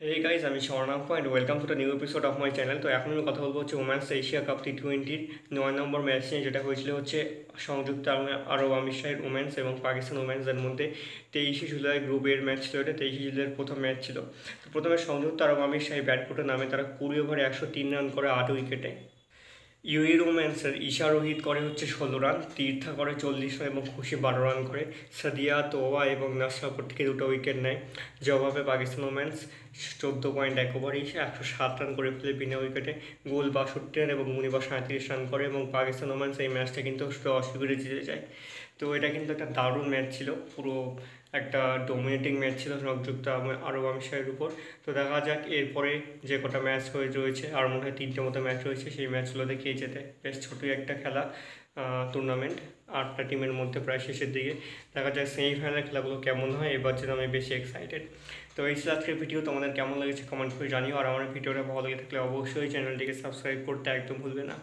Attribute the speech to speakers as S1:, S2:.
S1: Hey guys, আমি Swarnank and welcome to the new episode of my channel. তো এখন আমি কথা বলবো হচ্ছে ওমেন্স এশিয়া কাপ টি-20-র 9 নম্বর ম্যাচ নিয়ে, যেটা হয়েছিল হচ্ছে সংযুক্ত আরব আমিরশাহীর ওমেন্স এবং পাকিস্তান ওমেন্সের মধ্যে। 23শে জুলাই গ্রুপের ম্যাচ ছিল এটা, 23শে জুলাইয়ের প্রথম ম্যাচ ছিল। তো প্রথমে সংযুক্ত আরব আমিরশাহী ব্যাট করতে নামে, তারা 20 ওভারে 103 রান করে 8 উইকেটে। ইউই রোম্যান্সের ঈশা রোহিত করে হচ্ছে 16 রান, তীর্থা করে 40 রান এবং খুশি 12 রান করে। সাদিয়া তোয়া এবং নাসরাপুর থেকে 2টা উইকেট নেয়। জবাবে পাকিস্তান ওমেন্স 14.1 ওভারে এসে 107 রান করে ফেলে বিনা উইকেটে। গোল 62 রান এবং মুনিবা 37 রান করে, এবং পাকিস্তান ওমেন্স এই ম্যাচটা কিন্তু অসুবিধে জিতে যায়। তো এটা কিন্তু একটা দারুণ ম্যাচ ছিল, পুরো একটা ডোমিনেটিং ম্যাচ ছিল সংযুক্ত আরব আমিরশাহীর উপর। তো দেখা যাক এরপরে যে কটা ম্যাচ হয়ে রয়েছে, আর মনে হয় 3টে মতো ম্যাচ রয়েছে, সেই ম্যাচগুলোতে কে যেতে। বেশ ছোটোই একটা খেলা, টুর্নামেন্ট, 8টা টিমের মধ্যে প্রায় শেষের দিকে। দেখা যাক সেমিফাইনাল খেলাগুলো কেমন হয়, এবার যেন আমি বেশি এক্সাইটেড। তো এই ছিল আজকের ভিডিও, তোমাদের কেমন লেগেছে কমেন্ট করে জানিও। আর আমার ভিডিওটা ভালো লেগে থাকলে অবশ্যই চ্যানেলটিকে সাবস্ক্রাইব করতে একদম ভুলবে না।